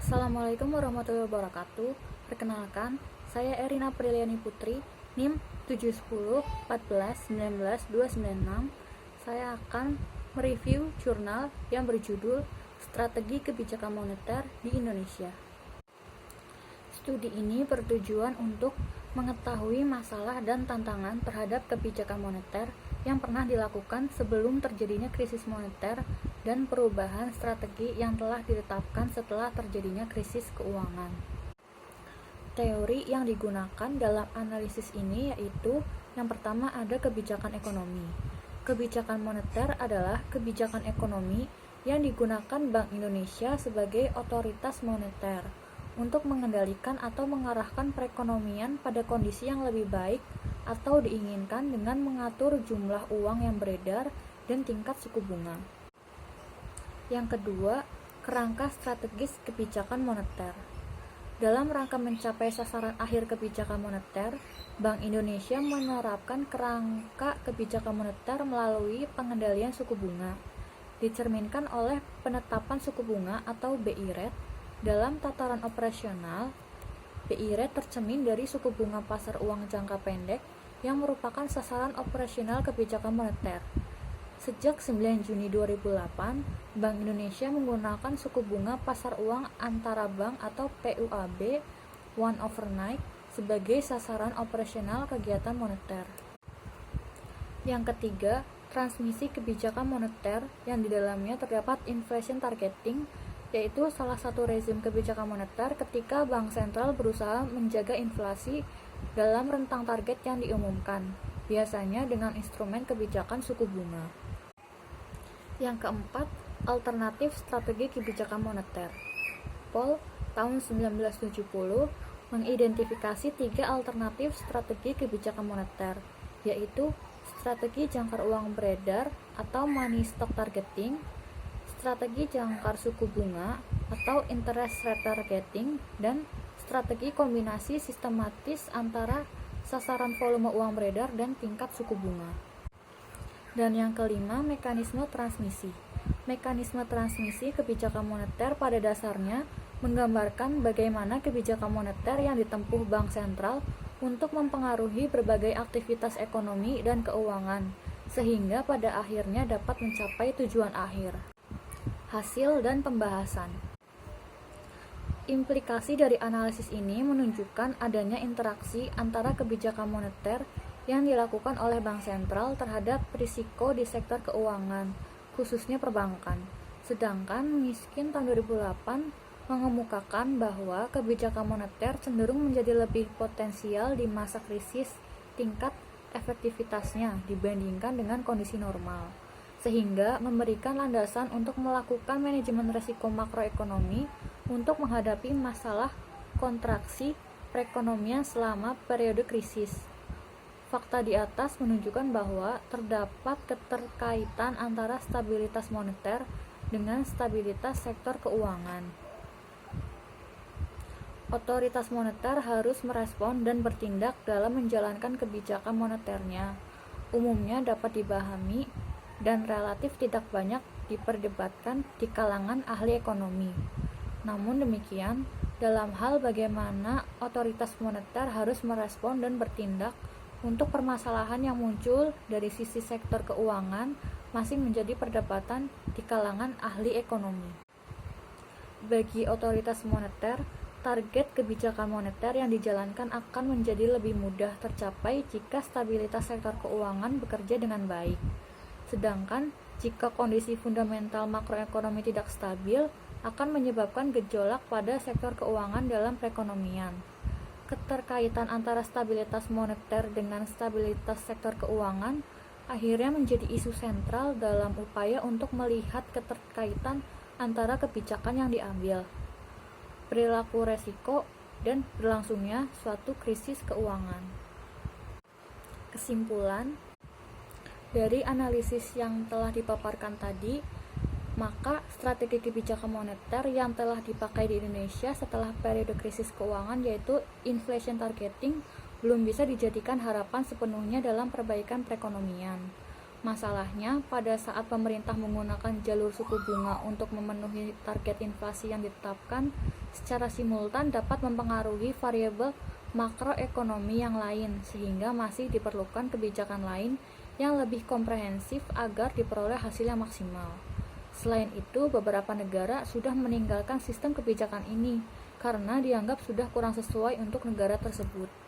Assalamualaikum warahmatullahi wabarakatuh. Perkenalkan, saya Erina Apriliani Putri, NIM 71014199296. Saya akan mereview jurnal yang berjudul Strategi Kebijakan Moneter di Indonesia. Studi ini bertujuan untuk mengetahui masalah dan tantangan terhadap kebijakan moneter yang pernah dilakukan sebelum terjadinya krisis moneter dan perubahan strategi yang telah ditetapkan setelah terjadinya krisis keuangan. Teori yang digunakan dalam analisis ini yaitu yang pertama ada kebijakan ekonomi. Kebijakan moneter adalah kebijakan ekonomi yang digunakan Bank Indonesia sebagai otoritas moneter untuk mengendalikan atau mengarahkan perekonomian pada kondisi yang lebih baik atau diinginkan dengan mengatur jumlah uang yang beredar dan tingkat suku bunga. Yang kedua, kerangka strategis kebijakan moneter. Dalam rangka mencapai sasaran akhir kebijakan moneter, Bank Indonesia menerapkan kerangka kebijakan moneter melalui pengendalian suku bunga, dicerminkan oleh penetapan suku bunga atau BI rate. Dalam tataran operasional, BI rate tercermin dari suku bunga pasar uang jangka pendek yang merupakan sasaran operasional kebijakan moneter. Sejak 9 Juni 2008, Bank Indonesia menggunakan suku bunga pasar uang antara bank atau PUAB one overnight sebagai sasaran operasional kegiatan moneter. Yang ketiga, transmisi kebijakan moneter yang di dalamnya terdapat inflation targeting, yaitu salah satu rezim kebijakan moneter ketika bank sentral berusaha menjaga inflasi dalam rentang target yang diumumkan, biasanya dengan instrumen kebijakan suku bunga. Yang keempat, alternatif strategi kebijakan moneter. Paul tahun 1970 mengidentifikasi 3 alternatif strategi kebijakan moneter, yaitu strategi jangkar uang beredar atau money stock targeting, strategi jangkar suku bunga atau interest rate targeting, dan strategi kombinasi sistematis antara sasaran volume uang beredar dan tingkat suku bunga. Dan yang kelima, mekanisme transmisi. Mekanisme transmisi kebijakan moneter pada dasarnya menggambarkan bagaimana kebijakan moneter yang ditempuh bank sentral untuk mempengaruhi berbagai aktivitas ekonomi dan keuangan, sehingga pada akhirnya dapat mencapai tujuan akhir. Hasil dan pembahasan. Implikasi dari analisis ini menunjukkan adanya interaksi antara kebijakan moneter yang dilakukan oleh bank sentral terhadap risiko di sektor keuangan, khususnya perbankan. Sedangkan Miskin tahun 2008 mengemukakan bahwa kebijakan moneter cenderung menjadi lebih potensial di masa krisis tingkat efektivitasnya dibandingkan dengan kondisi normal, sehingga memberikan landasan untuk melakukan manajemen risiko makroekonomi untuk menghadapi masalah kontraksi perekonomian selama periode krisis. Fakta di atas menunjukkan bahwa terdapat keterkaitan antara stabilitas moneter dengan stabilitas sektor keuangan. Otoritas moneter harus merespon dan bertindak dalam menjalankan kebijakan moneternya. Umumnya dapat dipahami dan relatif tidak banyak diperdebatkan di kalangan ahli ekonomi. Namun demikian, dalam hal bagaimana otoritas moneter harus merespon dan bertindak untuk permasalahan yang muncul dari sisi sektor keuangan masih menjadi perdebatan di kalangan ahli ekonomi. Bagi otoritas moneter, target kebijakan moneter yang dijalankan akan menjadi lebih mudah tercapai jika stabilitas sektor keuangan bekerja dengan baik. Sedangkan jika kondisi fundamental makroekonomi tidak stabil, akan menyebabkan gejolak pada sektor keuangan dalam perekonomian. Keterkaitan antara stabilitas moneter dengan stabilitas sektor keuangan akhirnya menjadi isu sentral dalam upaya untuk melihat keterkaitan antara kebijakan yang diambil, perilaku resiko, dan berlangsungnya suatu krisis keuangan. Kesimpulan dari analisis yang telah dipaparkan tadi, maka strategi kebijakan moneter yang telah dipakai di Indonesia setelah periode krisis keuangan yaitu inflation targeting belum bisa dijadikan harapan sepenuhnya dalam perbaikan perekonomian. Masalahnya, pada saat pemerintah menggunakan jalur suku bunga untuk memenuhi target inflasi yang ditetapkan, secara simultan dapat mempengaruhi variabel makroekonomi yang lain, sehingga masih diperlukan kebijakan lain yang lebih komprehensif agar diperoleh hasil yang maksimal. Selain itu, beberapa negara sudah meninggalkan sistem kebijakan ini karena dianggap sudah kurang sesuai untuk negara tersebut.